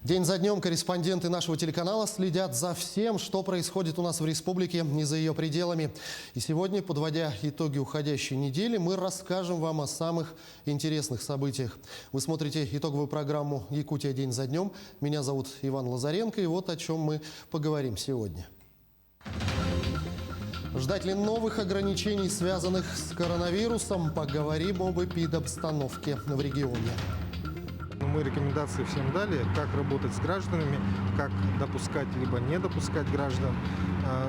День за днем корреспонденты нашего телеканала следят за всем, что происходит у нас в республике и за ее пределами. И сегодня, подводя итоги уходящей недели, мы расскажем вам о самых интересных событиях. Вы смотрите итоговую программу «Якутия. День за днем». Меня зовут Иван Лазаренко, и вот о чем мы поговорим сегодня. Ждать ли новых ограничений, связанных с коронавирусом? Поговорим об эпидобстановке в регионе. Мы рекомендации всем дали, как работать с гражданами, как допускать либо не допускать граждан.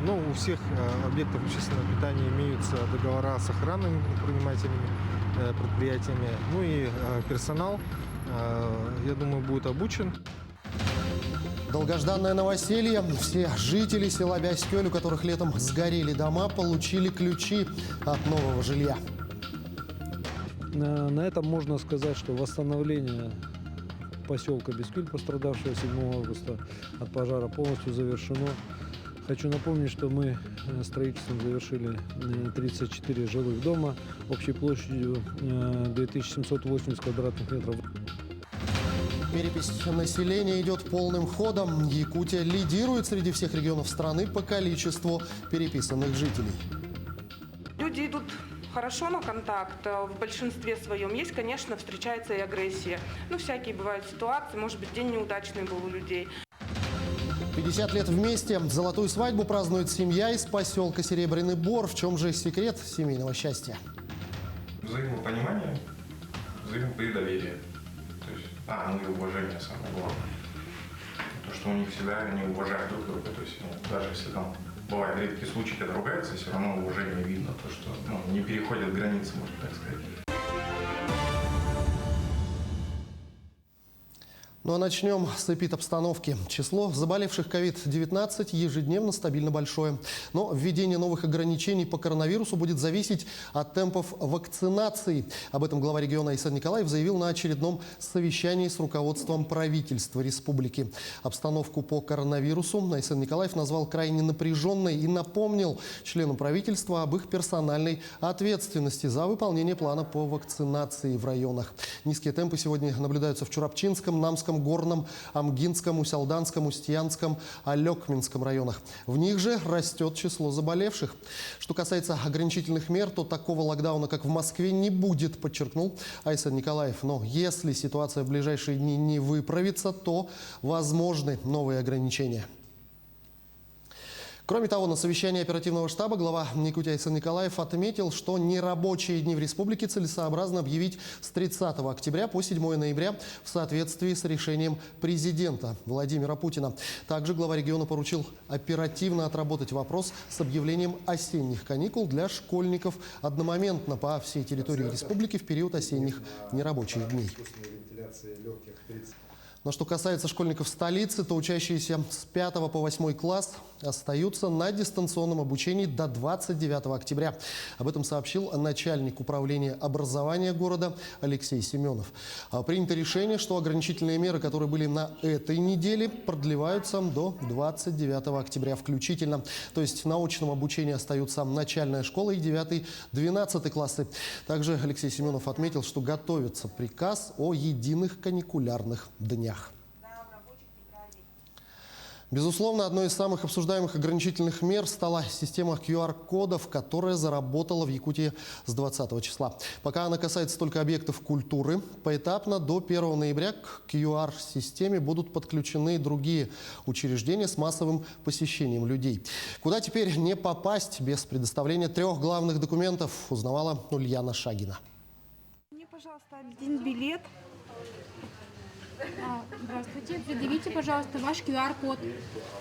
Но у всех объектов общественного питания имеются договора с охранными предприятиями. Ну и персонал, я думаю, будет обучен. Долгожданное новоселье. Все жители села Бяскёль, у которых летом сгорели дома, получили ключи от нового жилья. На этом можно сказать, что восстановление поселка Бяскёль, пострадавшего 7 августа от пожара, полностью завершено. Хочу напомнить, что мы строительством завершили 34 жилых дома общей площадью 2780 квадратных метров. Перепись населения идет полным ходом. Якутия лидирует среди всех регионов страны по количеству переписанных жителей. Люди идут хорошо на контакт, в большинстве своем. Есть, конечно, встречается и агрессия. Ну, всякие бывают ситуации, может быть, день неудачный был у людей. 50 лет вместе. Золотую свадьбу празднует семья из поселка Серебряный Бор. В чем же секрет семейного счастья? Взаимопонимание, взаимодоверие. То есть, и уважение самое главное. То, что у них всегда они уважают друг друга. То есть, даже если там бывают редкие случаи, когда ругаются, все равно уважение видно, то, что не переходят границы, можно так сказать. Ну а начнем с эпидобстановки. Число заболевших COVID-19 ежедневно стабильно большое. Но введение новых ограничений по коронавирусу будет зависеть от темпов вакцинации. Об этом глава региона Айсен Николаев заявил на очередном совещании с руководством правительства республики. Обстановку по коронавирусу Айсен Николаев назвал крайне напряженной и напомнил членам правительства об их персональной ответственности за выполнение плана по вакцинации в районах. Низкие темпы сегодня наблюдаются в Чурапчинском, Намском, Горном, Амгинском, Усялданском, Устьянском, Алекминском районах. В них же растет число заболевших. Что касается ограничительных мер, то такого локдауна, как в Москве, не будет, подчеркнул Айсен Николаев. Но если ситуация в ближайшие дни не выправится, то возможны новые ограничения. Кроме того, на совещании оперативного штаба глава Якутии Айсен Николаев отметил, что нерабочие дни в республике целесообразно объявить с 30 октября по 7 ноября в соответствии с решением президента Владимира Путина. Также глава региона поручил оперативно отработать вопрос с объявлением осенних каникул для школьников одномоментно по всей территории республики в период осенних нерабочих дней. Но что касается школьников столицы, то учащиеся с 5 по 8 класс остаются на дистанционном обучении до 29 октября. Об этом сообщил начальник управления образования города Алексей Семенов. Принято решение, что ограничительные меры, которые были на этой неделе, продлеваются до 29 октября включительно. То есть на очном обучении остаются начальная школа и 9-12 классы. Также Алексей Семенов отметил, что готовится приказ о единых каникулярных днях. Безусловно, одной из самых обсуждаемых ограничительных мер стала система QR-кодов, которая заработала в Якутии с 20 числа. Пока она касается только объектов культуры, поэтапно до 1 ноября к QR-системе будут подключены другие учреждения с массовым посещением людей. Куда теперь не попасть без предоставления 3 главных документов, узнавала Ульяна Шагина. Мне, пожалуйста, один билет. Здравствуйте. Предъявите, пожалуйста, ваш QR-код.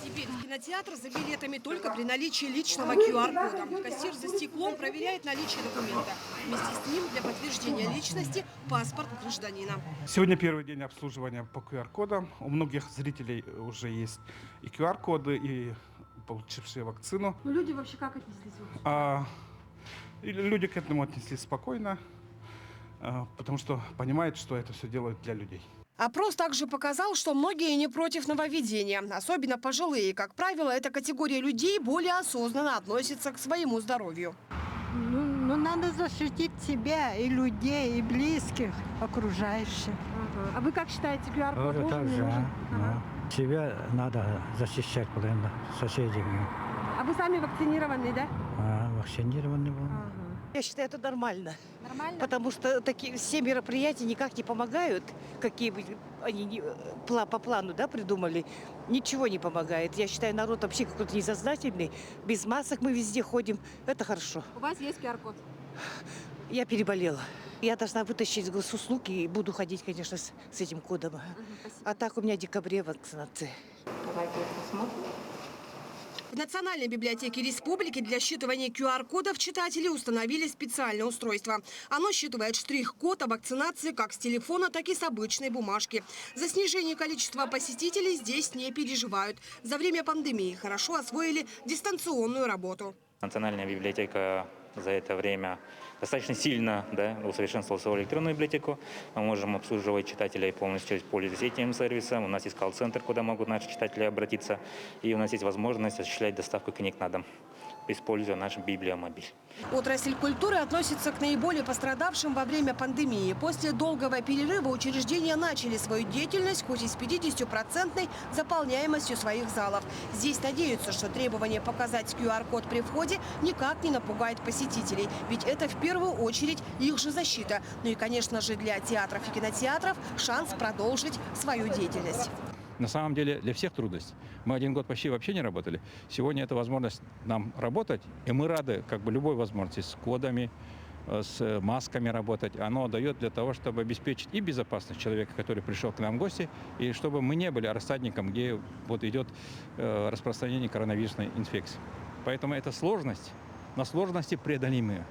Теперь в кинотеатр за билетами только при наличии личного QR-кода. Кассир за стеклом проверяет наличие документа. Вместе с ним для подтверждения личности паспорт гражданина. Сегодня первый день обслуживания по QR-кодам. У многих зрителей уже есть и QR-коды, и получившие вакцину. Ну, люди вообще как отнеслись? Люди к этому отнеслись спокойно, потому что понимают, что это все делают для людей. Опрос также показал, что многие не против нововведения. Особенно пожилые. Как правило, эта категория людей более осознанно относится к своему здоровью. Ну, надо защитить себя и людей, и близких, окружающих. Ага. А вы как считаете, QR-код Вот нужен, так не же, нужен? ну, себя надо защищать, блин, соседей. А вы сами вакцинированы, да? Вакцинированный был. Ага. Я считаю, это нормально. Нормально? Потому что такие все мероприятия никак не помогают, какие бы они по плану, да, придумали. Ничего не помогает. Я считаю, народ вообще какой-то несознательный. Без масок мы везде ходим. Это хорошо. У вас есть QR-код? Я переболела. Я должна вытащить госуслуги и буду ходить, конечно, с этим кодом. А так у меня в декабре вакцинация. Давайте посмотрим. В Национальной библиотеке республики для считывания QR-кодов читатели установили специальное устройство. Оно считывает штрих-код о вакцинации как с телефона, так и с обычной бумажки. За снижение количества посетителей здесь не переживают. За время пандемии хорошо освоили дистанционную работу. Национальная библиотека за это время достаточно сильно усовершенствовала свою электронную библиотеку. Мы можем обслуживать читателей полностью, пользуясь этим сервисом. У нас есть колл-центр, куда могут наши читатели обратиться. И у нас есть возможность осуществлять доставку книг на дом, используя наш библиомобиль. Отрасль культуры относится к наиболее пострадавшим во время пандемии. После долгого перерыва учреждения начали свою деятельность, хоть и с 50% заполняемостью своих залов. Здесь надеются, что требование показать QR-код при входе никак не напугает посетителей. Ведь это в первую очередь их же защита. Ну и, конечно же, для театров и кинотеатров шанс продолжить свою деятельность. На самом деле для всех трудность. Мы 1 год почти вообще не работали. Сегодня это возможность нам работать, и мы рады любой возможности с кодами, с масками работать. Оно дает для того, чтобы обеспечить и безопасность человека, который пришел к нам в гости, и чтобы мы не были рассадником, где идет распространение коронавирусной инфекции. Поэтому это сложность, но сложности преодолимые.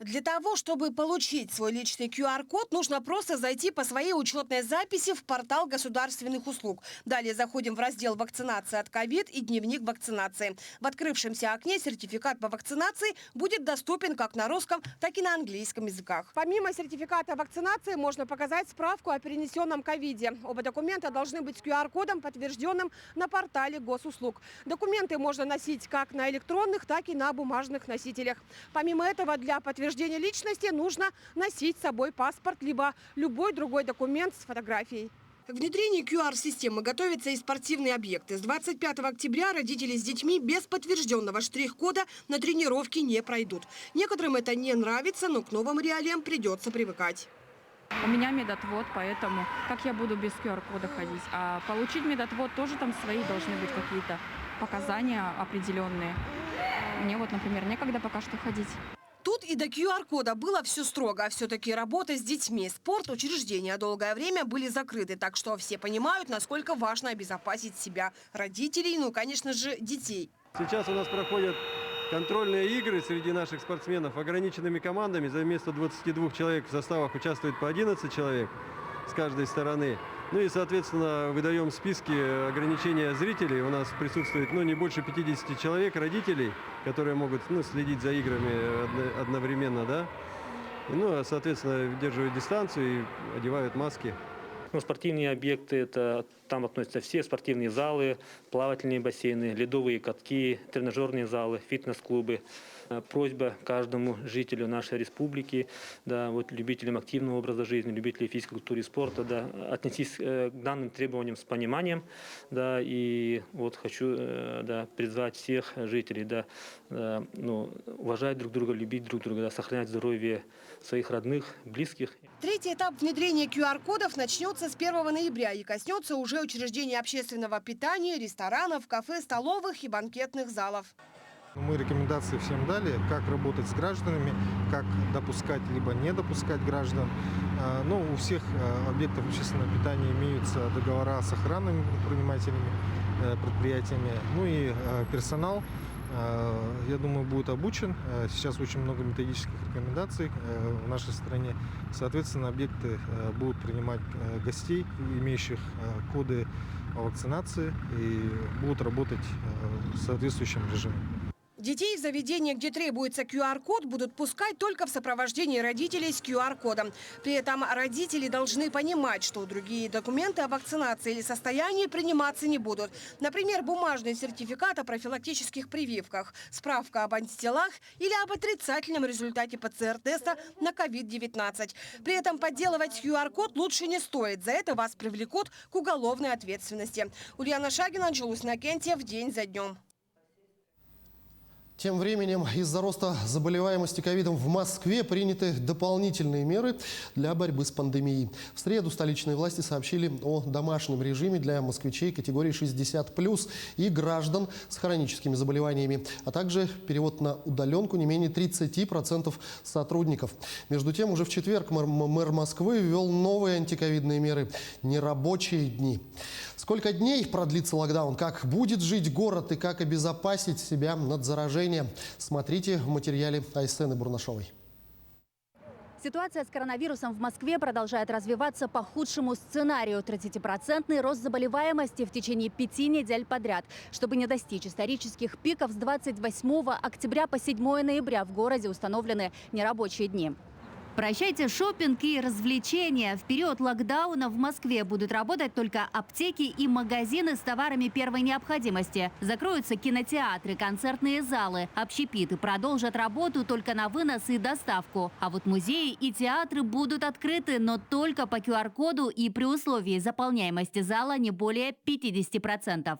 Для того, чтобы получить свой личный QR-код, нужно просто зайти по своей учетной записи в портал государственных услуг. Далее заходим в раздел «Вакцинация от ковид» и «Дневник вакцинации». В открывшемся окне сертификат по вакцинации будет доступен как на русском, так и на английском языках. Помимо сертификата вакцинации можно показать справку о перенесенном ковиде. Оба документа должны быть с QR-кодом, подтвержденным на портале госуслуг. Документы можно носить как на электронных, так и на бумажных носителях. Помимо этого, для подтверждения личности нужно носить с собой паспорт, либо любой другой документ с фотографией. К внедрению QR-системы готовятся и спортивные объекты. С 25 октября родители с детьми без подтвержденного штрих-кода на тренировки не пройдут. Некоторым это не нравится, но к новым реалиям придется привыкать. У меня медотвод, поэтому как я буду без QR-кода ходить? А получить медотвод тоже там свои должны быть какие-то показания определенные. Мне например, некогда пока что ходить. Тут и до QR-кода было все строго. Все-таки работа с детьми, спорт, учреждения долгое время были закрыты. Так что все понимают, насколько важно обезопасить себя, родителей, конечно же, детей. Сейчас у нас проходят контрольные игры среди наших спортсменов ограниченными командами. За вместо 22 человек в составах участвует по 11 человек с каждой стороны. Ну и, соответственно, выдаем списки ограничения зрителей. У нас присутствует не больше 50 человек, родителей, которые могут следить за играми одновременно, да. Соответственно, выдерживают дистанцию и одевают маски. Спортивные объекты, там относятся все спортивные залы, плавательные бассейны, ледовые катки, тренажерные залы, фитнес-клубы. Просьба каждому жителю нашей республики, любителям активного образа жизни, любителям физической культуры и спорта, отнестись к данным требованиям с пониманием. И хочу призвать всех жителей уважать друг друга, любить друг друга, сохранять здоровье своих родных, близких. Третий этап внедрения QR-кодов начнется с 1 ноября и коснется уже учреждений общественного питания, ресторанов, кафе, столовых и банкетных залов. Мы рекомендации всем дали, как работать с гражданами, как допускать либо не допускать граждан. У всех объектов общественного питания имеются договора с охранными предприятиями. И персонал, я думаю, будет обучен. Сейчас очень много методических рекомендаций в нашей стране. Соответственно, объекты будут принимать гостей, имеющих коды о вакцинации, и будут работать в соответствующем режиме. Детей в заведения, где требуется QR-код, будут пускать только в сопровождении родителей с QR-кодом. При этом родители должны понимать, что другие документы о вакцинации или состоянии приниматься не будут. Например, бумажный сертификат о профилактических прививках, справка об антителах или об отрицательном результате ПЦР-теста на COVID-19. При этом подделывать QR-код лучше не стоит. За это вас привлекут к уголовной ответственности. Ульяна Шагина, Анжелус Иннокентьев. День за днем. Тем временем из-за роста заболеваемости ковидом в Москве приняты дополнительные меры для борьбы с пандемией. В среду столичные власти сообщили о домашнем режиме для москвичей категории 60+ и граждан с хроническими заболеваниями, а также перевод на удаленку не менее 30% сотрудников. Между тем, уже в четверг мэр Москвы ввел новые антиковидные меры – нерабочие дни. Сколько дней продлится локдаун, как будет жить город и как обезопасить себя от заражения, смотрите в материале Айсены Бурнашовой. Ситуация с коронавирусом в Москве продолжает развиваться по худшему сценарию. 30% рост заболеваемости в течение 5 недель подряд. Чтобы не достичь исторических пиков, с 28 октября по 7 ноября в городе установлены нерабочие дни. Прощайте шопинг и развлечения. В период локдауна в Москве будут работать только аптеки и магазины с товарами первой необходимости. Закроются кинотеатры, концертные залы. Общепиты продолжат работу только на вынос и доставку. А вот музеи и театры будут открыты, но только по QR-коду и при условии заполняемости зала не более 50%.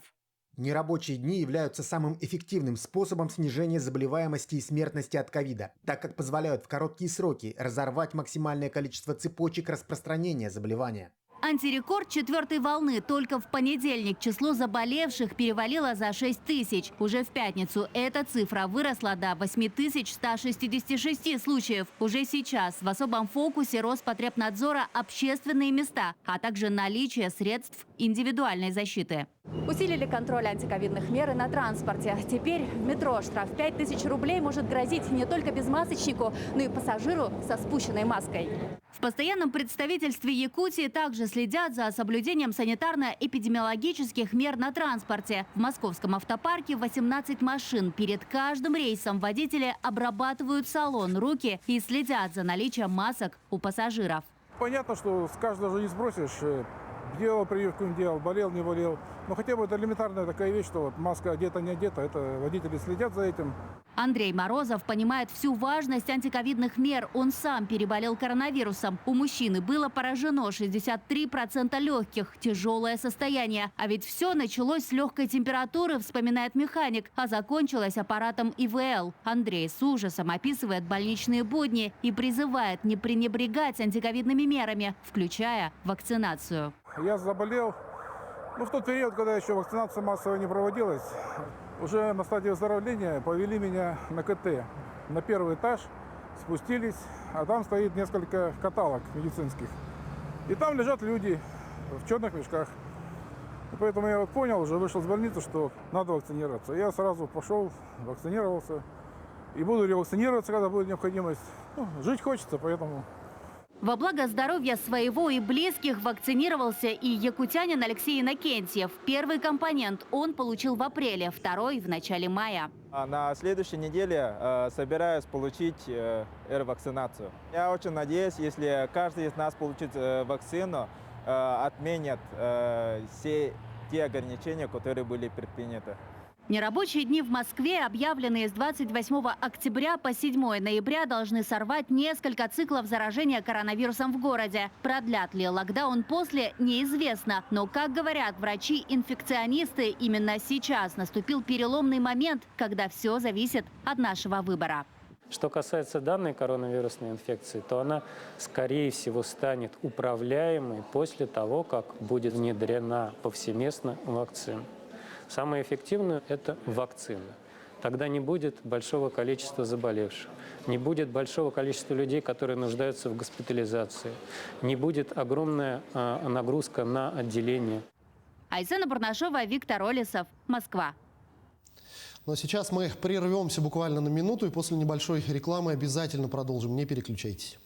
Нерабочие дни являются самым эффективным способом снижения заболеваемости и смертности от ковида, так как позволяют в короткие сроки разорвать максимальное количество цепочек распространения заболевания. Антирекорд 4-й волны. Только в понедельник число заболевших перевалило за 6 тысяч. Уже в пятницу эта цифра выросла до 8166 случаев. Уже сейчас в особом фокусе Роспотребнадзора общественные места, а также наличие средств индивидуальной защиты. Усилили контроль антиковидных мер и на транспорте. Теперь в метро штраф 5000 рублей может грозить не только безмасочнику, но и пассажиру со спущенной маской. В постоянном представительстве Якутии также следят за соблюдением санитарно-эпидемиологических мер на транспорте. В московском автопарке 18 машин. Перед каждым рейсом водители обрабатывают салон, руки и следят за наличием масок у пассажиров. Понятно, что с каждого же не сбросишь. Делал прививку, не делал, болел, не болел. Но хотя бы это элементарная такая вещь, что вот маска одета, не одета, это водители следят за этим. Андрей Морозов понимает всю важность антиковидных мер. Он сам переболел коронавирусом. У мужчины было поражено 63% легких. Тяжелое состояние. А ведь все началось с легкой температуры, вспоминает механик, а закончилось аппаратом ИВЛ. Андрей с ужасом описывает больничные будни и призывает не пренебрегать антиковидными мерами, включая вакцинацию. Я заболел, в тот период, когда еще вакцинация массовая не проводилась, уже на стадии выздоровления повели меня на КТ. На первый этаж спустились, а там стоит несколько каталог медицинских. И там лежат люди в черных мешках. И поэтому я понял, уже вышел из больницы, что надо вакцинироваться. Я сразу пошел, вакцинировался. И буду ревакцинироваться, когда будет необходимость. Жить хочется, поэтому... Во благо здоровья своего и близких вакцинировался и якутянин Алексей Иннокентьев. Первый компонент он получил в апреле, второй – в начале мая. На следующей неделе собираюсь получить вакцинацию. Я очень надеюсь, если каждый из нас получит вакцину, отменят все те ограничения, которые были предприняты. Нерабочие дни в Москве, объявленные с 28 октября по 7 ноября, должны сорвать несколько циклов заражения коронавирусом в городе. Продлят ли локдаун после, неизвестно. Но, как говорят врачи-инфекционисты, именно сейчас наступил переломный момент, когда все зависит от нашего выбора. Что касается данной коронавирусной инфекции, то она, скорее всего, станет управляемой после того, как будет внедрена повсеместно вакцина. Самое эффективное – это вакцина. Тогда не будет большого количества заболевших, не будет большого количества людей, которые нуждаются в госпитализации, не будет огромная нагрузка на отделение. Айсена Бурнашова, Виктор Олесов, Москва. Но сейчас мы прервемся буквально на минуту и после небольшой рекламы обязательно продолжим. Не переключайтесь.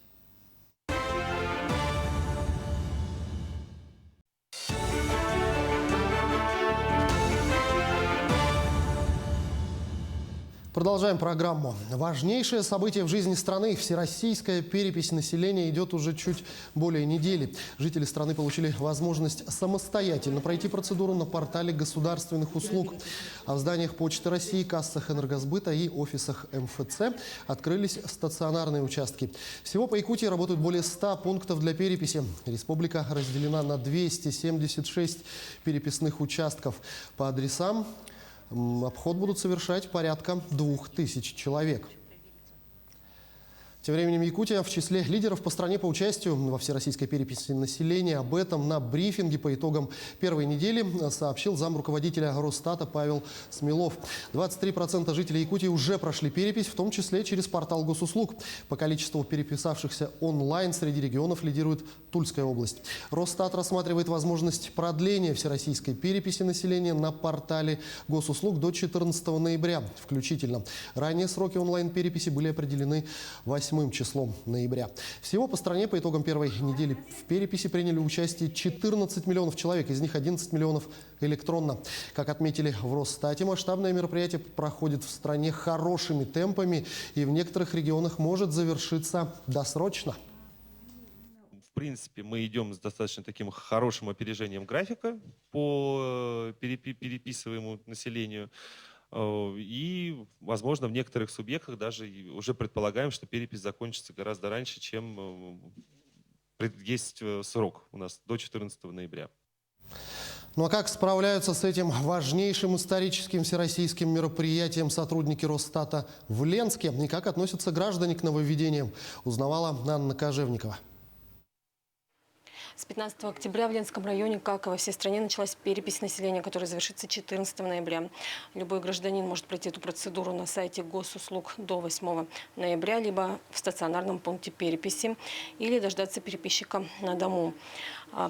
Продолжаем программу. Важнейшее событие в жизни страны – всероссийская перепись населения идет уже чуть более недели. Жители страны получили возможность самостоятельно пройти процедуру на портале государственных услуг. А в зданиях Почты России, кассах Энергосбыта и офисах МФЦ открылись стационарные участки. Всего по Якутии работают более 100 пунктов для переписи. Республика разделена на 276 переписных участков. По адресам обход будут совершать порядка 2000 человек. Тем временем Якутия в числе лидеров по стране по участию во всероссийской переписи населения. Об этом на брифинге по итогам первой недели сообщил замруководителя Росстата Павел Смелов. 23% жителей Якутии уже прошли перепись, в том числе через портал госуслуг. По количеству переписавшихся онлайн среди регионов лидирует Тульская область. Росстат рассматривает возможность продления всероссийской переписи населения на портале госуслуг до 14 ноября включительно. Ранее сроки онлайн-переписи были определены 8 числом ноября. Всего по стране по итогам первой недели в переписи приняли участие 14 миллионов человек, из них 11 миллионов электронно. Как отметили в Росстате, масштабное мероприятие проходит в стране хорошими темпами и в некоторых регионах может завершиться досрочно. В принципе, мы идем с достаточно таким хорошим опережением графика по переписываемому населению. И, возможно, в некоторых субъектах даже уже предполагаем, что перепись закончится гораздо раньше, чем есть срок у нас до 14 ноября. Ну а как справляются с этим важнейшим историческим всероссийским мероприятием сотрудники Росстата в Ленске? И как относятся граждане к нововведениям, узнавала Анна Кожевникова. С 15 октября в Ленском районе, как и во всей стране, началась перепись населения, которая завершится 14 ноября. Любой гражданин может пройти эту процедуру на сайте госуслуг до 8 ноября, либо в стационарном пункте переписи, или дождаться переписчика на дому.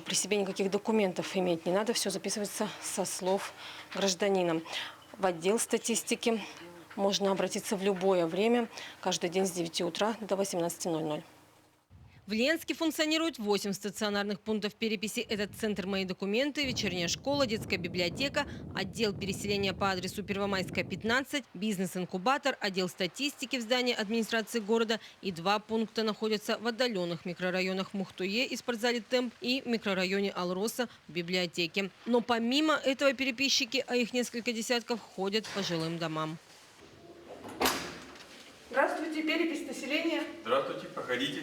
При себе никаких документов иметь не надо, все записывается со слов гражданина. В отдел статистики можно обратиться в любое время, каждый день с 9 утра до 18:00. В Ленске функционирует 8 стационарных пунктов переписи. Это центр «Мои документы», вечерняя школа, детская библиотека, отдел переселения по адресу Первомайская, 15, бизнес-инкубатор, отдел статистики в здании администрации города. И 2 пункта находятся в отдаленных микрорайонах Мухтуе и спортзале «Темп» и микрорайоне Алроса в библиотеке. Но помимо этого переписчики, а их несколько десятков, ходят по жилым домам. Здравствуйте, перепись населения. Здравствуйте, проходите.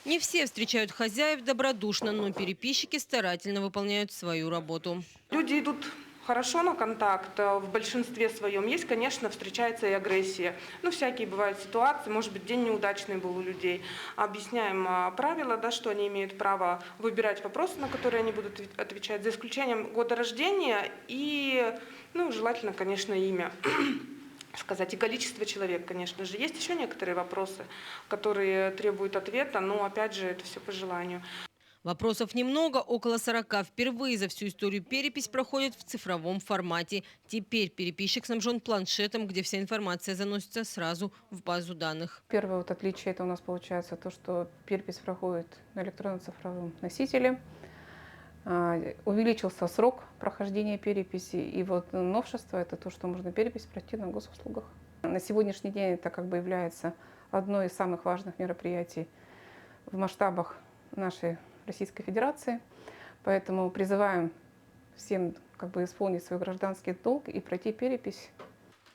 Не все встречают хозяев добродушно, но переписчики старательно выполняют свою работу. Люди идут хорошо на контакт, в большинстве своем. Есть, конечно, встречается и агрессия. Ну, всякие бывают ситуации, может быть, день неудачный был у людей. Объясняем правила, да, что они имеют право выбирать вопросы, на которые они будут отвечать, за исключением года рождения и, ну, желательно, конечно, имя. Сказать, и количество человек, конечно же. Есть еще некоторые вопросы, которые требуют ответа, но, опять же, это все по желанию. Вопросов немного, около 40. Впервые за всю историю перепись проходит в цифровом формате. Теперь переписчик снабжен планшетом, где вся информация заносится сразу в базу данных. Первое отличие это у нас получается то, что перепись проходит на электронно-цифровом носителе. Увеличился срок прохождения переписи. И вот новшество – это то, что можно перепись пройти на госуслугах. На сегодняшний день это как бы является одной из самых важных мероприятий в масштабах нашей Российской Федерации. Поэтому призываем всем как бы исполнить свой гражданский долг и пройти перепись.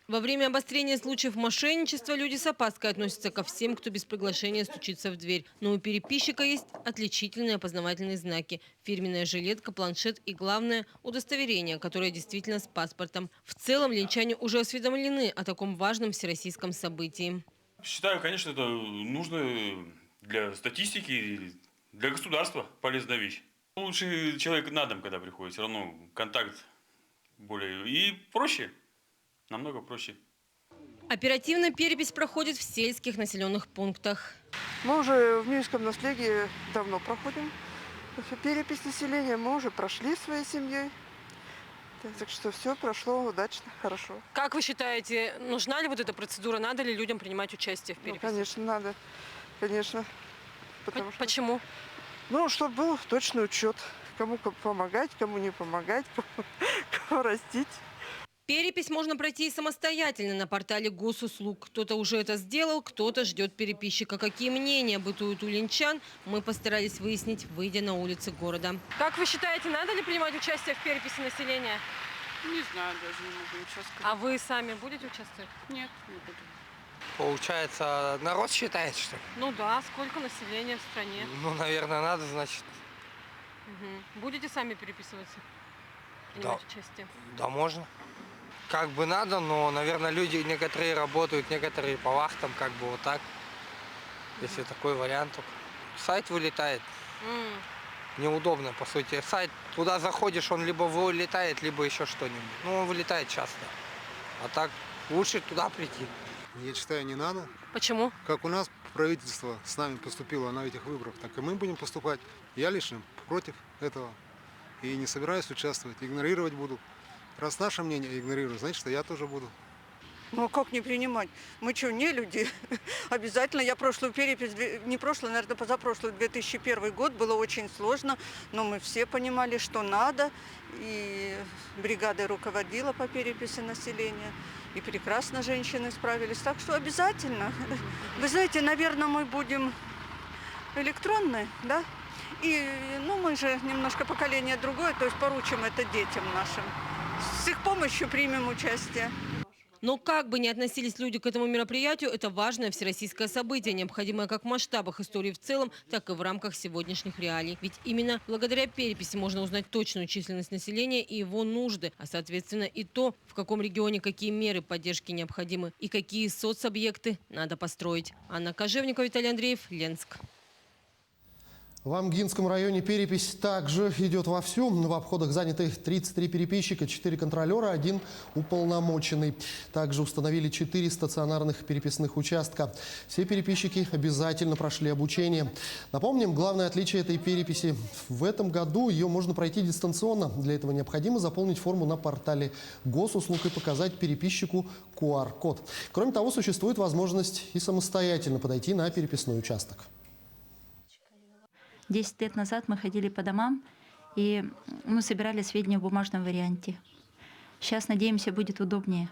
Во время обострения случаев мошенничества люди с опаской относятся ко всем, кто без приглашения стучится в дверь. Но у переписчика есть отличительные опознавательные знаки. Фирменная жилетка, планшет и, главное, удостоверение, которое действительно с паспортом. В целом, ленчане уже осведомлены о таком важном всероссийском событии. Считаю, конечно, это нужно для статистики, для государства полезная вещь. Лучше человек на дом, когда приходит, все равно контакт более и проще. Намного проще. Оперативно перепись проходит в сельских населенных пунктах. Мы уже в Мирском наследии давно проходим перепись населения. Мы уже прошли своей семьей. Так что все прошло удачно, хорошо. Как вы считаете, нужна ли вот эта процедура? Надо ли людям принимать участие в переписи? Ну, конечно, надо. Конечно. Почему? Ну, чтобы был точный учет. Кому помогать, кому не помогать, кого растить. Перепись можно пройти и самостоятельно на портале госуслуг. Кто-то уже это сделал, кто-то ждет переписчика. Какие мнения бытуют у ленчан, мы постарались выяснить, выйдя на улицы города. Как вы считаете, надо ли принимать участие в переписи населения? Не знаю, даже не могу ничего сказать. А вы сами будете участвовать? Нет, не буду. Получается, народ считает, что ли? Ну да, сколько населения в стране? Ну, наверное, надо, значит. Будете сами переписываться? Принимать участие? Да, можно. Как бы надо, но, наверное, люди некоторые работают, некоторые по вахтам, как бы вот так. Если такой вариант. Только. Сайт вылетает. Неудобно, по сути. Сайт, туда заходишь, он либо вылетает, либо еще что-нибудь. Ну, он вылетает часто. А так лучше туда прийти. Я считаю, не надо. Почему? Как у нас правительство с нами поступило на этих выборах, так и мы будем поступать. Я лично против этого. И не собираюсь участвовать. Игнорировать буду. Раз наше мнение игнорирую, значит, я тоже буду. Ну а как не принимать? Мы что, не люди? Обязательно. Я прошлую перепись, не прошлую, наверное, позапрошлую, 2001 год, было очень сложно. Но мы все понимали, что надо. И бригадой руководила по переписи населения. И прекрасно женщины справились. Так что обязательно. Вы знаете, наверное, мы будем электронные, да? И, ну, мы же немножко поколение другое, то есть поручим это детям нашим. С их помощью примем участие. Но как бы ни относились люди к этому мероприятию, это важное всероссийское событие, необходимое как в масштабах истории в целом, так и в рамках сегодняшних реалий. Ведь именно благодаря переписи можно узнать точную численность населения и его нужды, а соответственно и то, в каком регионе какие меры поддержки необходимы и какие соцобъекты надо построить. Анна Кожевникова, Виталий Андреев, Ленск. В Амгинском районе перепись также идет вовсю. В обходах заняты 33 переписчика, 4 контролера, 1 уполномоченный. Также установили 4 стационарных переписных участка. Все переписчики обязательно прошли обучение. Напомним, главное отличие этой переписи. В этом году ее можно пройти дистанционно. Для этого необходимо заполнить форму на портале госуслуг и показать переписчику QR-код. Кроме того, существует возможность и самостоятельно подойти на переписной участок. 10 лет назад мы ходили по домам и собирали сведения в бумажном варианте. Сейчас, надеемся, будет удобнее.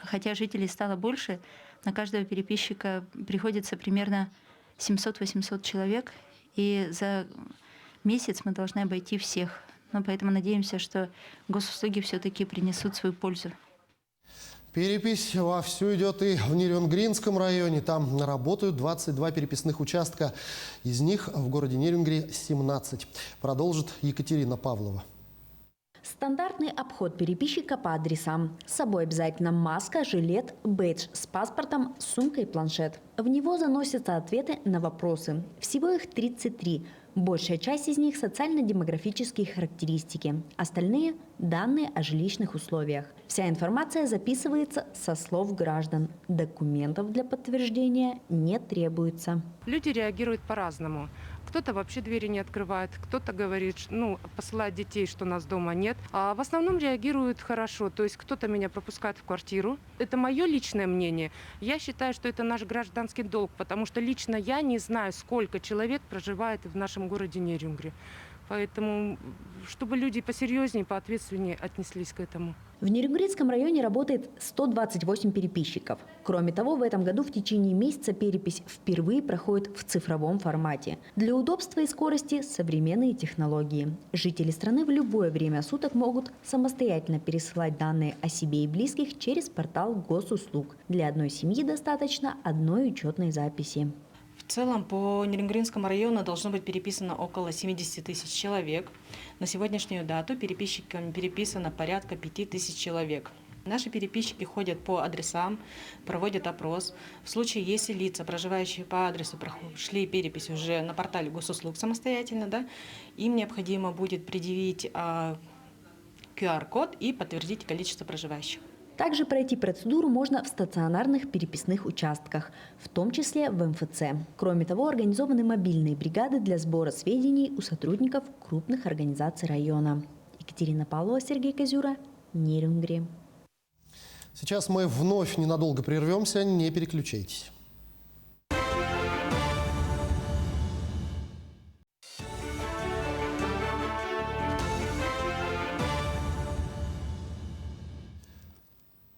Хотя жителей стало больше, на каждого переписчика приходится примерно 700-800 человек, и за месяц мы должны обойти всех. Поэтому надеемся, что госуслуги все-таки принесут свою пользу. Перепись вовсю идет и в Нерюнгринском районе. Там работают 22 переписных участка. Из них в городе Нерюнгри 17. Продолжит Екатерина Павлова. Стандартный обход переписчика по адресам. С собой обязательно маска, жилет, бейдж с паспортом, сумка и планшет. В него заносятся ответы на вопросы. Всего их 33. Большая часть из них – социально-демографические характеристики. Остальные – данные о жилищных условиях. Вся информация записывается со слов граждан. Документов для подтверждения не требуется. Люди реагируют по-разному. Кто-то вообще двери не открывает, кто-то говорит, посылает детей, что нас дома нет. А в основном реагируют хорошо. То есть кто-то меня пропускает в квартиру. Это мое личное мнение. Я считаю, что это наш гражданский долг, потому что лично я не знаю, сколько человек проживает в нашем городе Нерюнгри. Поэтому, чтобы люди посерьезнее, поответственнее отнеслись к этому. В Нерюнгринском районе работает 128 переписчиков. Кроме того, в этом году в течение месяца перепись впервые проходит в цифровом формате. Для удобства и скорости современные технологии. Жители страны в любое время суток могут самостоятельно пересылать данные о себе и близких через портал госуслуг. Для одной семьи достаточно одной учетной записи. В целом по Нерюнгринскому району должно быть переписано около 70 тысяч человек. На сегодняшнюю дату переписчиками переписано порядка 5 тысяч человек. Наши переписчики ходят по адресам, проводят опрос. В случае, если лица, проживающие по адресу, прошли перепись уже на портале госуслуг самостоятельно, им необходимо будет предъявить QR-код и подтвердить количество проживающих. Также пройти процедуру можно в стационарных переписных участках, в том числе в МФЦ. Кроме того, организованы мобильные бригады для сбора сведений у сотрудников крупных организаций района. Екатерина Павлова, Сергей Козюра, Нерюнгри. Сейчас мы вновь ненадолго прервемся, не переключайтесь.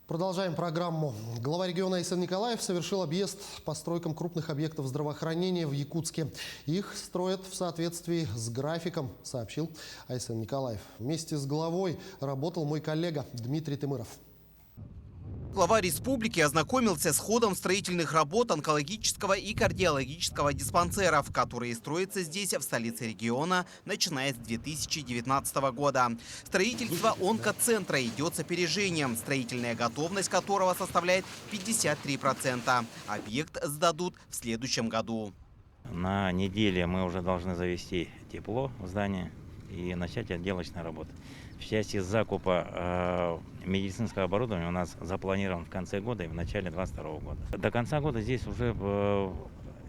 Продолжаем программу. Глава региона Айсен Николаев совершил объезд по стройкам крупных объектов здравоохранения в Якутске. Их строят в соответствии с графиком, сообщил Айсен Николаев. Вместе с главой работал мой коллега Дмитрий Тымыров. Глава республики ознакомился с ходом строительных работ онкологического и кардиологического диспансеров, которые строятся здесь, в столице региона, начиная с 2019 года. Строительство онкоцентра идет с опережением, строительная готовность которого составляет 53%. Объект сдадут в следующем году. На неделе мы уже должны завести тепло в здание и начать отделочные работы. В части закупа медицинского оборудования у нас запланирован в конце года и в начале 2022 года. До конца года здесь уже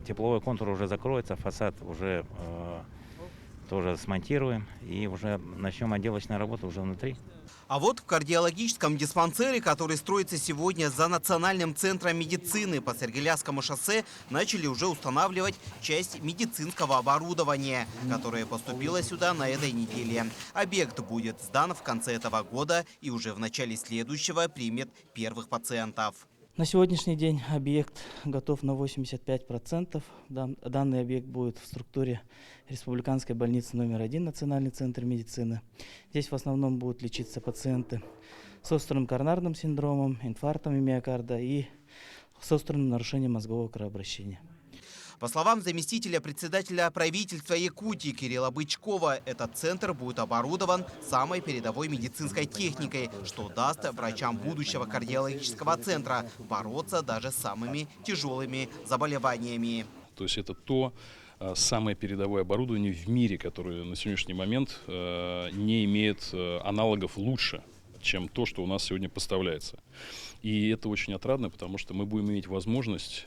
тепловой контур уже закроется, фасад уже тоже смонтируем и уже начнем отделочную работу уже внутри. А вот в кардиологическом диспансере, который строится сегодня за Национальным центром медицины по Сергеляскому шоссе, начали уже устанавливать часть медицинского оборудования, которое поступило сюда на этой неделе. Объект будет сдан в конце этого года и уже в начале следующего примет первых пациентов. На сегодняшний день объект готов на 85%. Данный объект будет в структуре Республиканской больницы номер 1, Национальный центр медицины. Здесь в основном будут лечиться пациенты с острым коронарным синдромом, инфарктом миокарда и с острым нарушением мозгового кровообращения. По словам заместителя председателя правительства Якутии Кирилла Бычкова, этот центр будет оборудован самой передовой медицинской техникой, что даст врачам будущего кардиологического центра бороться даже с самыми тяжелыми заболеваниями. То есть это то самое передовое оборудование в мире, которое на сегодняшний момент не имеет аналогов лучше, чем то, что у нас сегодня поставляется. И это очень отрадно, потому что мы будем иметь возможность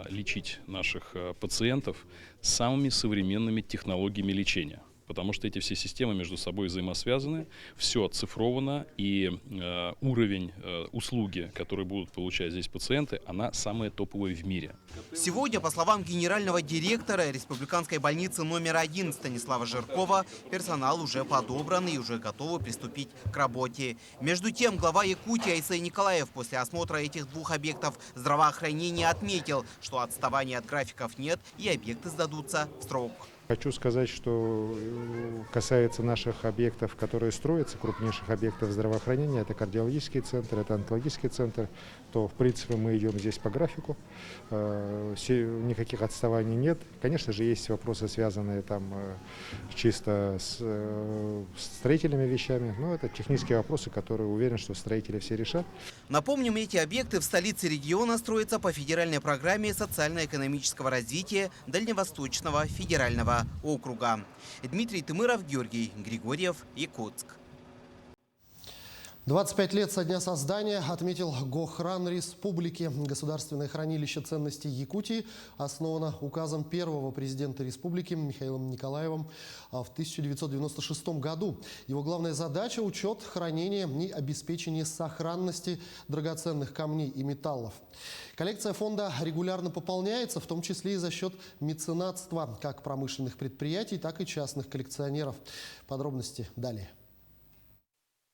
лечить наших пациентов самыми современными технологиями лечения. Потому что эти все системы между собой взаимосвязаны, все оцифровано, и уровень услуги, которые будут получать здесь пациенты, она самая топовая в мире. Сегодня, по словам генерального директора Республиканской больницы номер 1 Станислава Жиркова, персонал уже подобран и уже готовы приступить к работе. Между тем, глава Якутии Айсен Николаев после осмотра этих двух объектов здравоохранения отметил, что отставания от графиков нет и объекты сдадутся в срок. Хочу сказать, что касается наших объектов, которые строятся, крупнейших объектов здравоохранения, это кардиологический центр, это онкологический центр, то, в принципе, мы идем здесь по графику, никаких отставаний нет. Конечно же, есть вопросы, связанные там чисто с строительными вещами, но это технические вопросы, которые, уверен, что строители все решат. Напомним, эти объекты в столице региона строятся по федеральной программе социально-экономического развития Дальневосточного федерального округа. Дмитрий Тымыров, Георгий Григорьев, Якутск. 25 лет со дня создания отметил Гохран Республики. Государственное хранилище ценностей Якутии основано указом первого президента республики Михаилом Николаевым в 1996 году. Его главная задача – учет, хранение и обеспечение сохранности драгоценных камней и металлов. Коллекция фонда регулярно пополняется, в том числе и за счет меценатства как промышленных предприятий, так и частных коллекционеров. Подробности далее.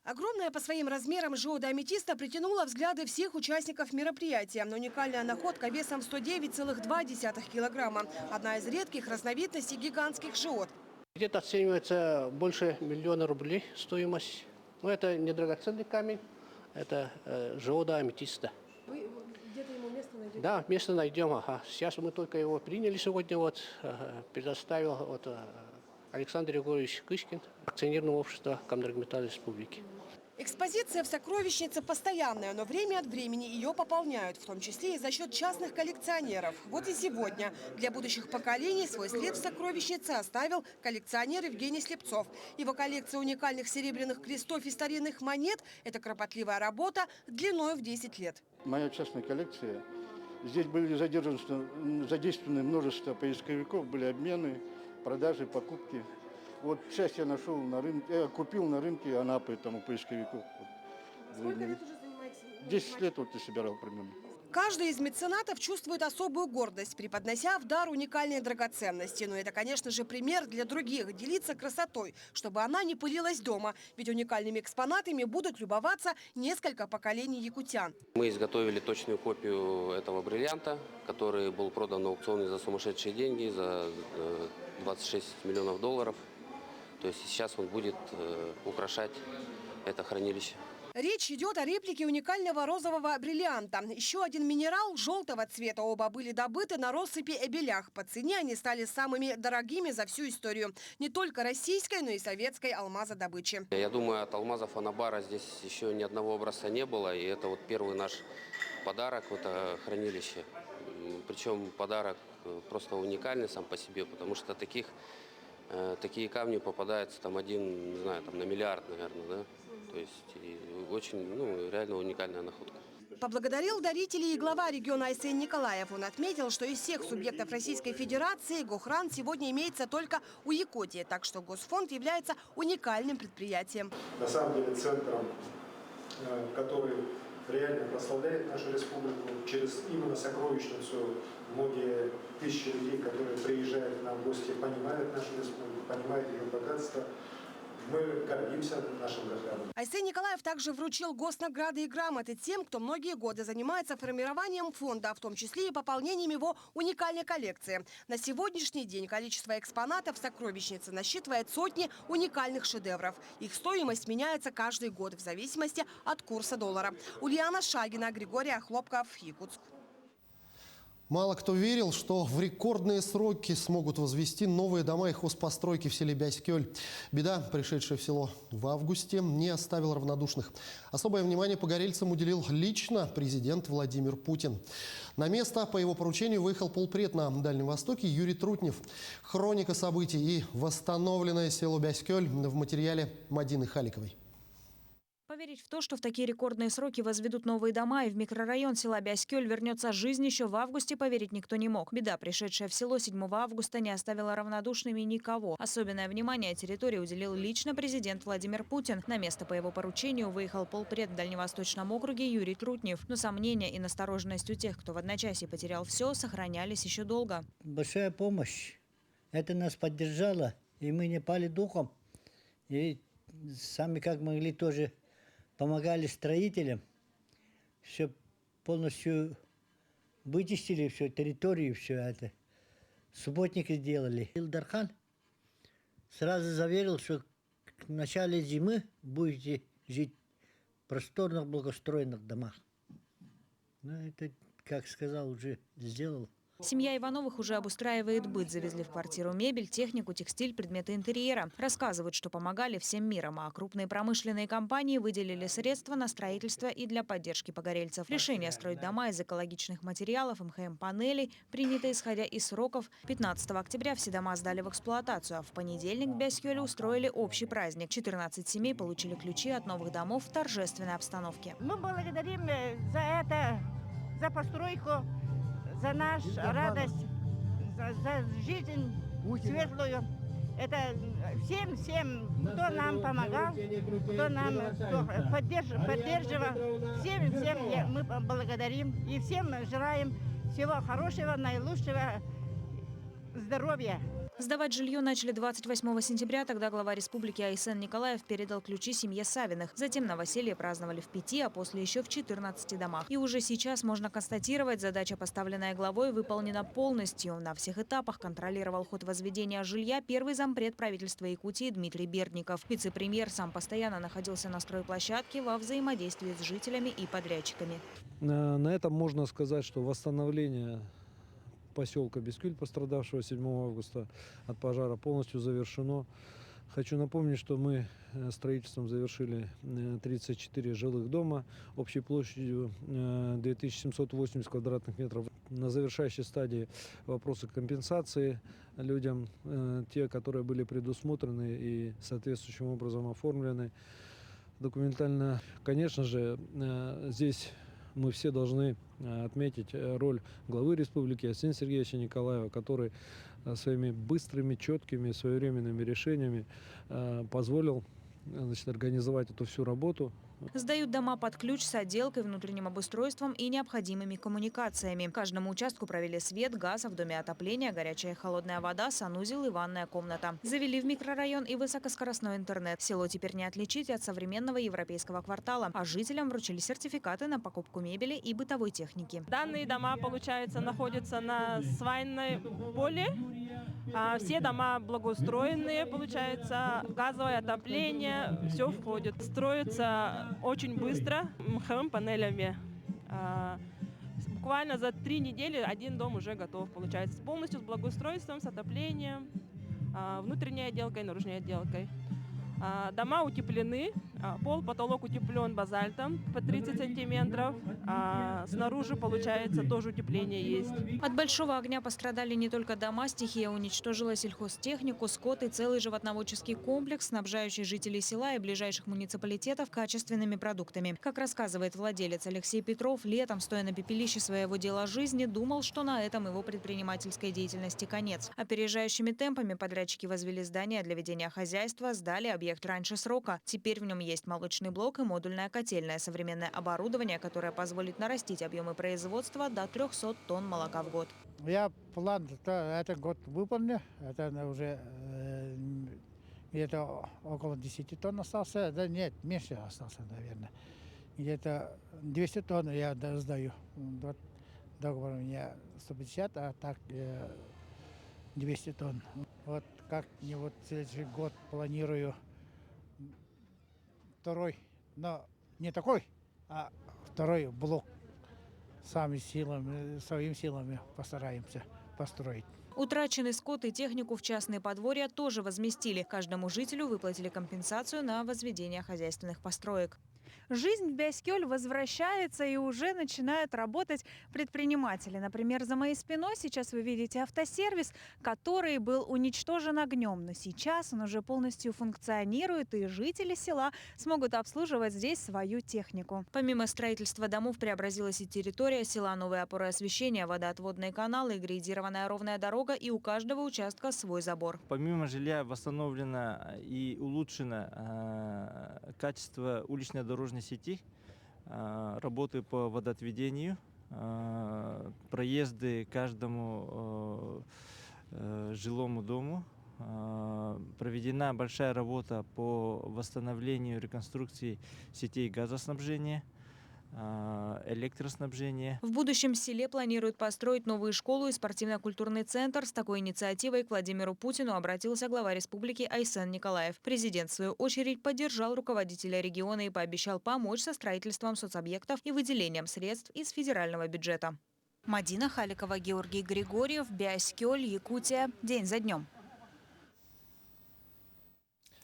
Огромная по своим размерам жиода аметиста притянула взгляды всех участников мероприятия. Уникальная находка весом 109,2 килограмма. Одна из редких разновидностей гигантских жиод. Где-то оценивается больше 1 000 000 рублей стоимость. Но это не драгоценный камень, это жиода аметиста. Вы где-то ему место найдете? Да, место найдем. Ага. Сейчас мы только его приняли сегодня, предоставил Александр Григорьевич Кышкин, акционерное общество Комэнергометалл Республики. Экспозиция в сокровищнице постоянная, но время от времени ее пополняют, в том числе и за счет частных коллекционеров. Вот и сегодня для будущих поколений свой след в сокровищнице оставил коллекционер Евгений Слепцов. Его коллекция уникальных серебряных крестов и старинных монет – это кропотливая работа длиной в 10 лет. Моя частная коллекция. Здесь были задействованы множество поисковиков, были обмены, продажи, покупки. Вот часть я нашел на рынке, я купил на рынке Анапы этому поисковику. Сколько лет уже занимаетесь? 10 лет вот я собирал примерно. Каждый из меценатов чувствует особую гордость, преподнося в дар уникальные драгоценности. Но это, конечно же, пример для других – делиться красотой, чтобы она не пылилась дома. Ведь уникальными экспонатами будут любоваться несколько поколений якутян. Мы изготовили точную копию этого бриллианта, который был продан на аукционе за сумасшедшие деньги, за 26 миллионов долларов. То есть сейчас он будет украшать это хранилище. Речь идет о реплике уникального розового бриллианта. Еще один минерал желтого цвета. Оба были добыты на россыпи эбелях. По цене они стали самыми дорогими за всю историю не только российской, но и советской алмазодобычи. Я думаю, от алмазов Анабара здесь еще ни одного образца не было. И это вот первый наш подарок в это хранилище. Причем подарок просто уникальный сам по себе, потому что такие камни попадаются там один, не знаю, там на миллиард, наверное, да? То есть очень, реально уникальная находка. Поблагодарил дарителей и глава региона Айсен Николаев. Он отметил, что из всех субъектов Российской Федерации Гохран сегодня имеется только у Якутии. Так что Госфонд является уникальным предприятием. На самом деле центром, который реально прославляет нашу республику, через именно сокровищницу многие тысячи людей, которые приезжают к нам в гости, понимают нашу республику, понимают ее богатство. Мы гордимся нашим Гохраном. Айсен Николаев также вручил госнаграды и грамоты тем, кто многие годы занимается формированием фонда, в том числе и пополнением его уникальной коллекции. На сегодняшний день количество экспонатов в сокровищнице насчитывает сотни уникальных шедевров. Их стоимость меняется каждый год в зависимости от курса доллара. Ульяна Шагина, Григорий Охлопков, Якутск. Мало кто верил, что в рекордные сроки смогут возвести новые дома и хозпостройки в селе Бяськёль. Беда, пришедшая в село в августе, не оставила равнодушных. Особое внимание погорельцам уделил лично президент Владимир Путин. На место по его поручению выехал полпред на Дальнем Востоке Юрий Трутнев. Хроника событий и восстановленное село Бяськёль в материале Мадины Халиковой. Поверить в то, что в такие рекордные сроки возведут новые дома и в микрорайон села Бяськёль вернется жизнь, еще в августе поверить никто не мог. Беда, пришедшая в село 7 августа, не оставила равнодушными никого. Особенное внимание территории уделил лично президент Владимир Путин. На место по его поручению выехал полпред в Дальневосточном округе Юрий Трутнев. Но сомнения и настороженность у тех, кто в одночасье потерял все, сохранялись еще долго. Большая помощь. Это нас поддержало, и мы не пали духом. И сами как могли тоже помогали строителям, все полностью вычистили, всю территорию, все это. Субботники сделали. Илдархан сразу заверил, что к началу зимы будете жить в просторных, благоустроенных домах. Ну, это, как сказал, уже сделал. Семья Ивановых уже обустраивает быт. Завезли в квартиру мебель, технику, текстиль, предметы интерьера. Рассказывают, что помогали всем миром, а крупные промышленные компании выделили средства на строительство и для поддержки погорельцев. Решение строить дома из экологичных материалов, МХМ-панелей принято исходя из сроков. 15 октября все дома сдали в эксплуатацию, а в понедельник в Бяськёле устроили общий праздник. 14 семей получили ключи от новых домов в торжественной обстановке. Мы благодарим за это, за постройку, за нашу радость, за жизнь светлую. Это всем, кто нам помогал, кто нам поддерживал. Всем мы благодарим и всем желаем всего хорошего, наилучшего здоровья. Сдавать жилье начали 28 сентября. Тогда глава республики Айсен Николаев передал ключи семье Савиных. Затем новоселье праздновали в 5, а после еще в 14 домах. И уже сейчас можно констатировать, задача, поставленная главой, выполнена полностью. На всех этапах контролировал ход возведения жилья первый зампред правительства Якутии Дмитрий Бердников. Вице-премьер сам постоянно находился на стройплощадке во взаимодействии с жителями и подрядчиками. На этом можно сказать, что восстановление поселка Бяськёль, пострадавшего 7 августа от пожара, полностью завершено. Хочу напомнить, что мы строительством завершили 34 жилых дома общей площадью 2780 квадратных метров. На завершающей стадии вопросы компенсации людям, те, которые были предусмотрены и соответствующим образом оформлены документально. Конечно же, здесь мы все должны отметить роль главы республики Айсена Сергеевича Николаева, который своими быстрыми, четкими, своевременными решениями позволил значит, организовать эту всю работу. Сдают дома под ключ с отделкой, внутренним обустройством и необходимыми коммуникациями. Каждому участку провели свет, газ, а в доме отопление, горячая и холодная вода, санузел и ванная комната. Завели в микрорайон и высокоскоростной интернет. Село теперь не отличить от современного европейского квартала. А жителям вручили сертификаты на покупку мебели и бытовой техники. Данные дома, получается, находятся на свайной поле. Все дома благоустроенные, получается, газовое отопление, все входит. Строится очень быстро, мховыми панелями. Буквально за 3 недели один дом уже готов, получается, полностью с благоустройством, с отоплением, внутренней отделкой, наружной отделкой. Дома утеплены, пол, потолок утеплен базальтом по 30 сантиметров. Снаружи, получается, тоже утепление есть. От большого огня пострадали не только дома, стихия уничтожила сельхозтехнику, скот и целый животноводческий комплекс, снабжающий жителей села и ближайших муниципалитетов качественными продуктами. Как рассказывает владелец Алексей Петров, летом, стоя на пепелище своего дела жизни, думал, что на этом его предпринимательской деятельности конец. Опережающими темпами подрядчики возвели здание для ведения хозяйства, сдали объект раньше срока. Теперь в нем есть молочный блок и модульная котельная, современное оборудование, которое позволит нарастить объемы производства до 300 тонн молока в год. Я план этот год выполнил. Это уже где-то около 10 тонн остался. Да нет, меньше остался, наверное. Где-то 200 тонн я сдаю. Договор у меня 150, а так 200 тонн. Вот как-нибудь следующий год планирую второй, но не такой, а второй блок. Своими силами постараемся построить. Утраченный скот и технику в частные подворья тоже возместили. Каждому жителю выплатили компенсацию на возведение хозяйственных построек. Жизнь в Бяскёль возвращается, и уже начинают работать предприниматели. Например, за моей спиной сейчас вы видите автосервис, который был уничтожен огнем. Но сейчас он уже полностью функционирует, и жители села смогут обслуживать здесь свою технику. Помимо строительства домов преобразилась и территория села, новые опоры освещения, водоотводные каналы, грейдированная ровная дорога, и у каждого участка свой забор. Помимо жилья восстановлено и улучшено качество уличной дорожной сети, работы по водоотведению, проезды каждому жилому дому. Проведена большая работа по восстановлению и реконструкции сетей газоснабжения, электроснабжения. В будущем в селе планируют построить новую школу и спортивно-культурный центр. С такой инициативой к Владимиру Путину обратился глава республики Айсен Николаев. Президент, в свою очередь, поддержал руководителя региона и пообещал помочь со строительством соцобъектов и выделением средств из федерального бюджета. Мадина Халикова, Георгий Григорьев, Бяскёль, Якутия. День за днем.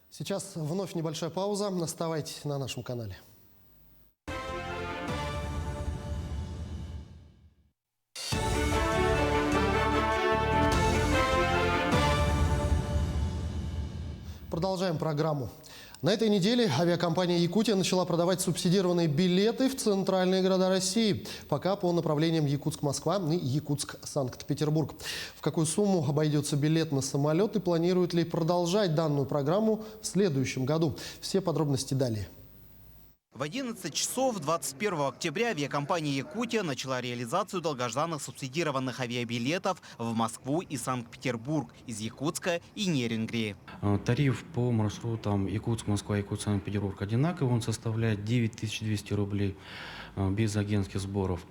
Сейчас вновь небольшая пауза. Оставайтесь на нашем канале. Продолжаем программу. На этой неделе авиакомпания «Якутия» начала продавать субсидированные билеты в центральные города России, пока по направлениям Якутск-Москва и Якутск-Санкт-Петербург. В какую сумму обойдется билет на самолет и планируют ли продолжать данную программу в следующем году? Все подробности далее. В 11 часов 21 октября авиакомпания «Якутия» начала реализацию долгожданных субсидированных авиабилетов в Москву и Санкт-Петербург из Якутска и Нерюнгри. Тариф по маршрутам Якутск-Москва, Якутск-Санкт-Петербург одинаковый. Он составляет 9200 рублей без агентских сборов.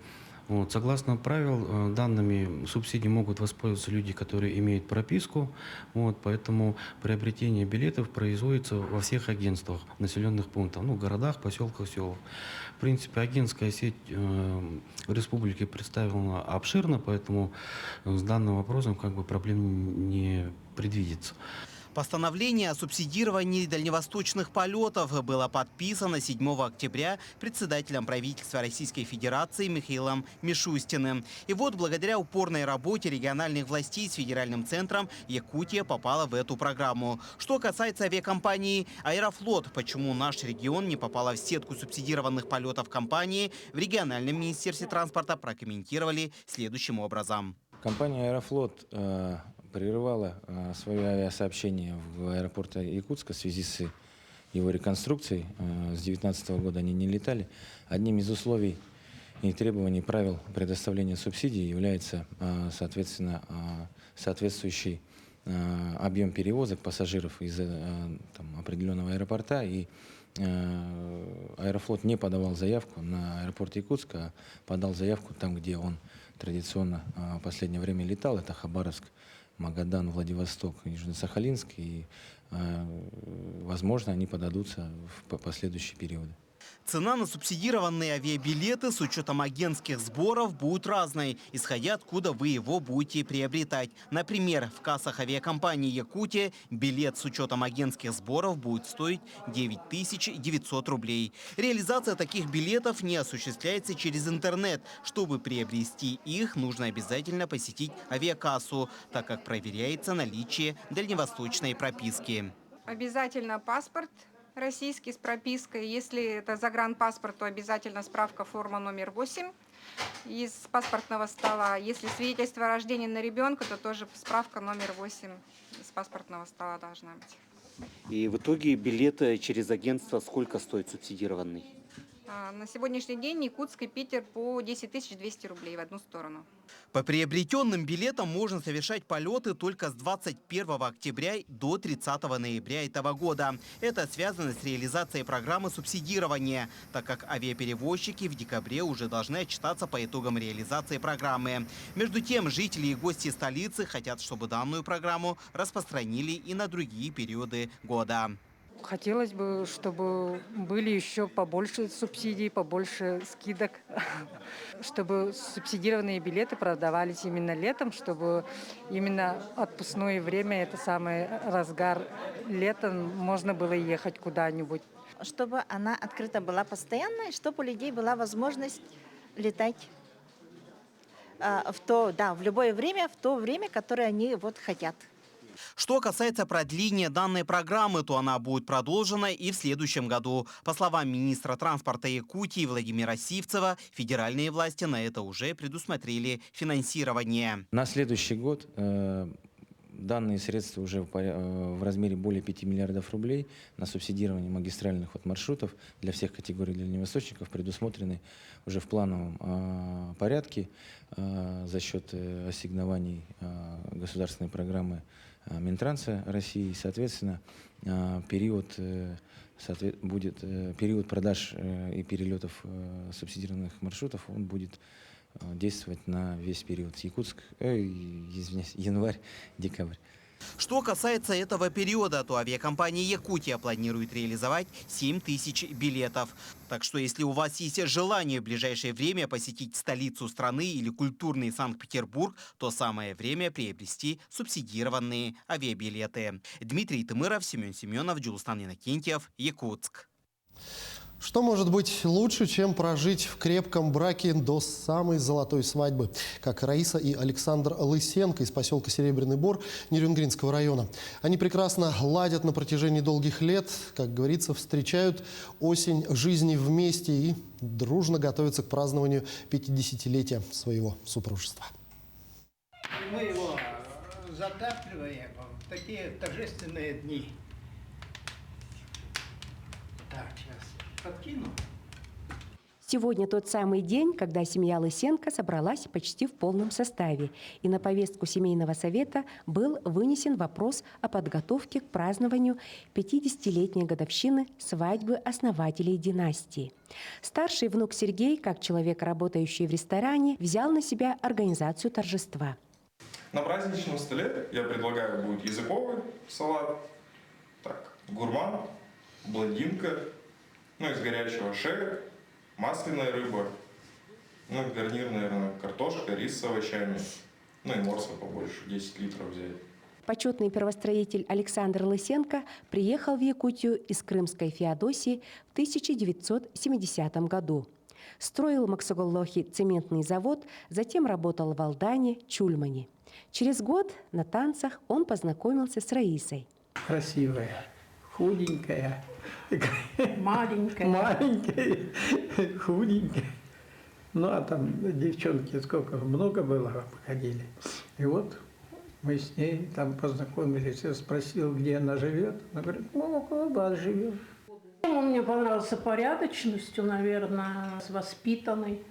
Согласно правил, данными субсидий могут воспользоваться люди, которые имеют прописку. Поэтому приобретение билетов производится во всех агентствах населенных пунктов, городах, поселках, селах. В принципе, агентская сеть в республике представлена обширно, поэтому с данным вопросом проблем не предвидится. Постановление о субсидировании дальневосточных полетов было подписано 7 октября председателем правительства Российской Федерации Михаилом Мишустиным. И вот благодаря упорной работе региональных властей с федеральным центром Якутия попала в эту программу. Что касается авиакомпании «Аэрофлот», почему наш регион не попала в сетку субсидированных полетов компании, в региональном министерстве транспорта прокомментировали следующим образом. Компания «Аэрофлот» прерывала свое авиасообщение в аэропорт Якутска в связи с его реконструкции. С 2019 года они не летали. Одним из условий и требований правил предоставления субсидий является, соответственно, соответствующий объем перевозок пассажиров из определенного аэропорта. И Аэрофлот не подавал заявку на аэропорт Якутска, а подал заявку там, где он традиционно в последнее время летал. Это Хабаровск, Магадан, Владивосток, Южно-Сахалинск. И, возможно, они подадутся в последующие периоды. Цена на субсидированные авиабилеты с учетом агентских сборов будет разной, исходя откуда вы его будете приобретать. Например, в кассах авиакомпании «Якутия» билет с учетом агентских сборов будет стоить 9900 рублей. Реализация таких билетов не осуществляется через интернет. Чтобы приобрести их, нужно обязательно посетить авиакассу, так как проверяется наличие дальневосточной прописки. Обязательно паспорт российский с пропиской. Если это загранпаспорт, то обязательно справка форма номер 8 из паспортного стола. Если свидетельство о рождении на ребенка, то тоже справка номер 8 из паспортного стола должна быть. И в итоге билет через агентство сколько стоит субсидированный? На сегодняшний день Якутск и Питер по 10 200 рублей в одну сторону. По приобретенным билетам можно совершать полеты только с 21 октября до 30 ноября этого года. Это связано с реализацией программы субсидирования, так как авиаперевозчики в декабре уже должны отчитаться по итогам реализации программы. Между тем, жители и гости столицы хотят, чтобы данную программу распространили и на другие периоды года. Хотелось бы, чтобы были еще побольше субсидий, побольше скидок, чтобы субсидированные билеты продавались именно летом, чтобы именно отпускное время, это самый разгар лета, можно было ехать куда-нибудь. Чтобы она открыта была постоянно, и чтобы у людей была возможность летать в любое время, в то время, которое они хотят. Что касается продления данной программы, то она будет продолжена и в следующем году. По словам министра транспорта Якутии Владимира Сивцева, федеральные власти на это уже предусмотрели финансирование. На следующий год данные средства уже в размере более 5 миллиардов рублей на субсидирование магистральных маршрутов для всех категорий дальневосточников предусмотрены уже в плановом порядке за счет ассигнований государственной программы Минтранса России. Соответственно, период продаж и перелетов субсидированных маршрутов он будет действовать на весь период январь-декабрь. Что касается этого периода, то авиакомпания «Якутия» планирует реализовать 7000 билетов. Так что если у вас есть желание в ближайшее время посетить столицу страны или культурный Санкт-Петербург, то самое время приобрести субсидированные авиабилеты. Дмитрий Тымыров, Семен Семенов, Джулстан Иннокентьев, Якутск. Что может быть лучше, чем прожить в крепком браке до самой золотой свадьбы? Как Раиса и Александр Лысенко из поселка Серебряный Бор Нерюнгринского района. Они прекрасно ладят на протяжении долгих лет, как говорится, встречают осень жизни вместе и дружно готовятся к празднованию 50-летия своего супружества. Мы его затапливаем в такие торжественные дни. Так, сейчас. Подкину. Сегодня тот самый день, когда семья Лысенко собралась почти в полном составе, и на повестку семейного совета был вынесен вопрос о подготовке к празднованию 50-летней годовщины свадьбы основателей династии. Старший внук Сергей, как человек, работающий в ресторане, взял на себя организацию торжества. На праздничном столе я предлагаю будет языковый салат, гурман, блондинка, из горячего шеек, масляная рыба, гарнир, наверное, картошка, рис с овощами, и морса побольше, 10 литров взять. Почетный первостроитель Александр Лысенко приехал в Якутию из Крымской Феодосии в 1970 году. Строил в Максугаллохе цементный завод, затем работал в Алдане, Чульмане. Через год на танцах он познакомился с Раисой. Красивая, худенькая. Маленькая, худенькая. А там девчонки сколько, много было, походили. И вот мы с ней там познакомились. Я спросил, где она живет. Она говорит, около вас живет. Чем он мне понравился? Порядочностью, наверное, с воспитанной.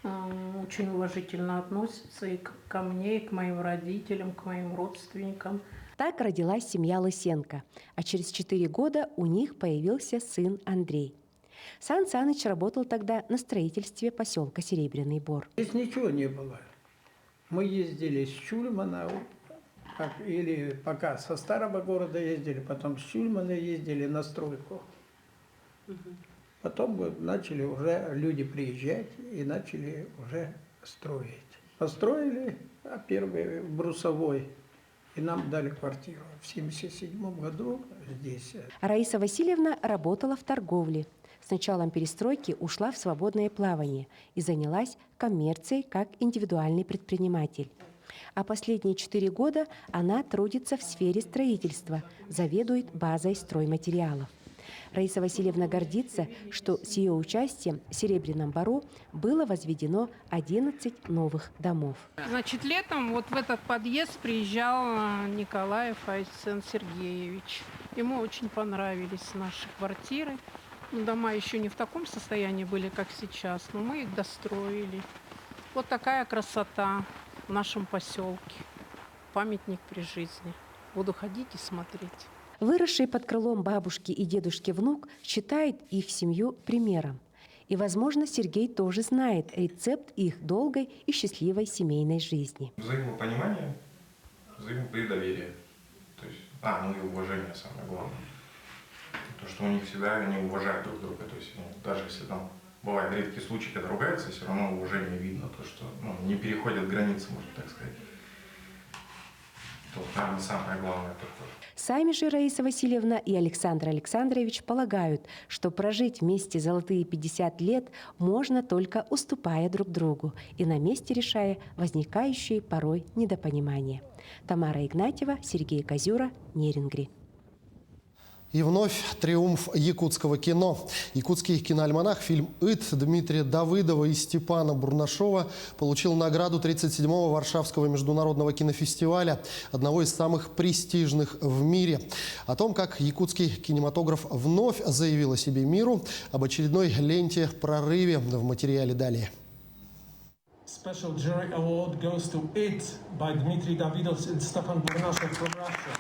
Очень уважительно относится и ко мне, и к моим родителям, к моим родственникам. Так родилась семья Лысенко, а через 4 года у них появился сын Андрей. Сан Саныч работал тогда на строительстве поселка Серебряный Бор. Здесь ничего не было. Мы ездили с Чульмана, или пока со старого города ездили, потом с Чульмана ездили на стройку. Потом начали уже люди приезжать и начали уже строить. Построили первый брусовой, и нам дали квартиру. В 1977 году здесь. Раиса Васильевна работала в торговле. С началом перестройки ушла в свободное плавание и занялась коммерцией как индивидуальный предприниматель. А последние 4 года она трудится в сфере строительства, заведует базой стройматериалов. Раиса Васильевна гордится, что с ее участием в Серебряном Бору было возведено 11 новых домов. Значит, летом вот в этот подъезд приезжал Николаев Айсен Сергеевич. Ему очень понравились наши квартиры. Дома еще не в таком состоянии были, как сейчас, но мы их достроили. Вот такая красота в нашем поселке. Памятник при жизни. Буду ходить и смотреть. Выросший под крылом бабушки и дедушки внук считает их семью примером. И, возможно, Сергей тоже знает рецепт их долгой и счастливой семейной жизни. Взаимопонимание, взаимодоверие. То есть, и уважение самое главное. То, что у них всегда они уважают друг друга. То есть, даже если там бывают редкие случаи, когда ругаются, все равно уважение видно. То, что не переходят границы, можно так сказать. То, наверное, самое главное такое. Сами же Раиса Васильевна и Александр Александрович полагают, что прожить вместе золотые 50 лет можно только уступая друг другу и на месте решая возникающие порой недопонимания. Тамара Игнатьева, Сергей Козюра, Нерингри. И вновь триумф якутского кино. Якутский киноальманах, фильм «Ит» Дмитрия Давыдова и Степана Бурнашова получил награду 37-го Варшавского международного кинофестиваля, одного из самых престижных в мире. О том, как якутский кинематограф вновь заявил о себе миру, об очередной ленте прорыве в материале далее. Special jury award goes to It by Dmitry Davidov and Stepan Burnashov from Russia.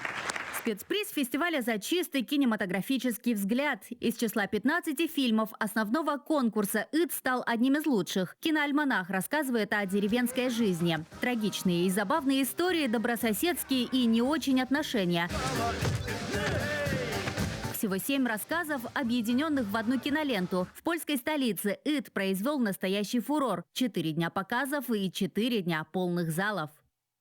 Спецприз фестиваля «За чистый кинематографический взгляд». Из числа 15 фильмов основного конкурса «Ит» стал одним из лучших. Киноальманах рассказывает о деревенской жизни. Трагичные и забавные истории, добрососедские и не очень отношения. Всего 7 рассказов, объединенных в одну киноленту. В польской столице «Ит» произвел настоящий фурор. 4 дня показов и 4 дня полных залов.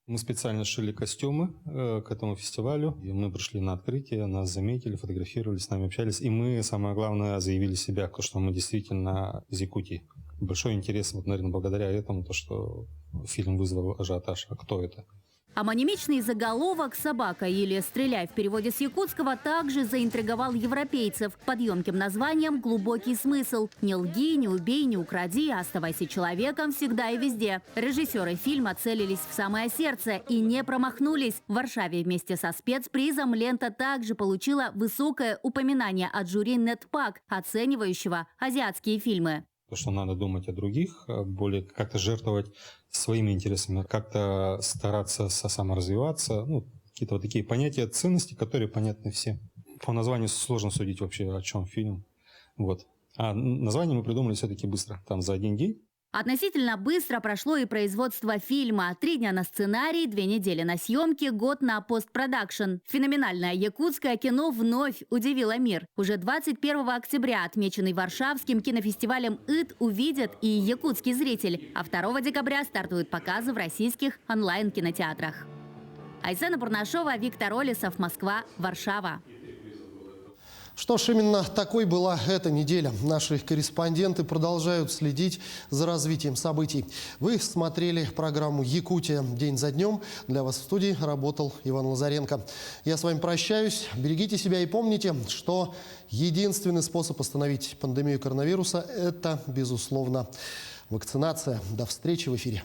Мы специально шили костюмы к этому фестивалю. И мы пришли на открытие, нас заметили, фотографировали, с нами общались. И мы, самое главное, заявили себя, что мы действительно из Якутии. Большой интерес, наверное, благодаря этому, то, что фильм вызвал ажиотаж. А кто это? Амонимичный заголовок «Собака» или «Стреляй» в переводе с якутского также заинтриговал европейцев под емким названием «Глубокий смысл». Не лги, не убей, не укради, оставайся человеком всегда и везде. Режиссеры фильма целились в самое сердце и не промахнулись. В Варшаве вместе со спецпризом лента также получила высокое упоминание от жюри «Нетпак», оценивающего азиатские фильмы. То, что надо думать о других, более как-то жертвовать своими интересами, как-то стараться саморазвиваться. Какие-то вот такие понятия, ценности, которые понятны всем. По названию сложно судить вообще, о чем фильм. А название мы придумали все-таки быстро, там за один день. Относительно быстро прошло и производство фильма. 3 дня на сценарий, 2 недели на съемки, год на постпродакшн. Феноменальное якутское кино вновь удивило мир. Уже 21 октября, отмеченный Варшавским кинофестивалем «Ит», увидят и якутский зритель. А 2 декабря стартуют показы в российских онлайн-кинотеатрах. Айсена Бурнашова, Виктор Олесов, Москва, Варшава. Что ж, именно такой была эта неделя. Наши корреспонденты продолжают следить за развитием событий. Вы смотрели программу «Якутия. День за днем». Для вас в студии работал Иван Лазаренко. Я с вами прощаюсь. Берегите себя и помните, что единственный способ остановить пандемию коронавируса – это, безусловно, вакцинация. До встречи в эфире.